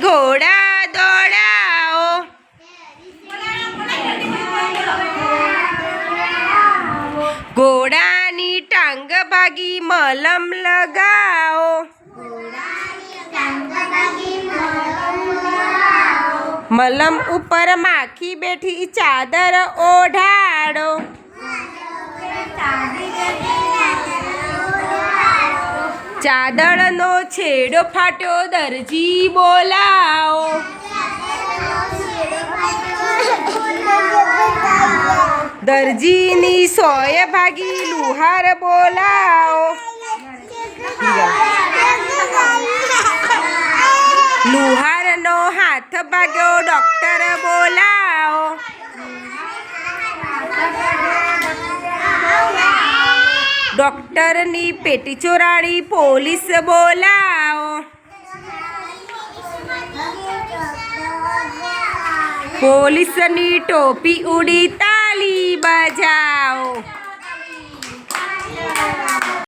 ઘોડા દોડાવો, ઘોડાની ટાંગ ભાગી મલમ લગાવો, મલમ ઉપર માખી બેઠી ચાદર ઓઢાડો, ચાદરનો છેડો ફાટ્યો દરજી બોલાવો, દરજીની સોય ભાગી લુહાર બોલાવો, લુહારનો હાથ ભાગ્યો ડોક્ટર બોલાવો, ડોક્ટરની પેટી ચોરાડી પોલીસ બોલાવો, પોલીસની ટોપી ઉડી તાલી બજાવો।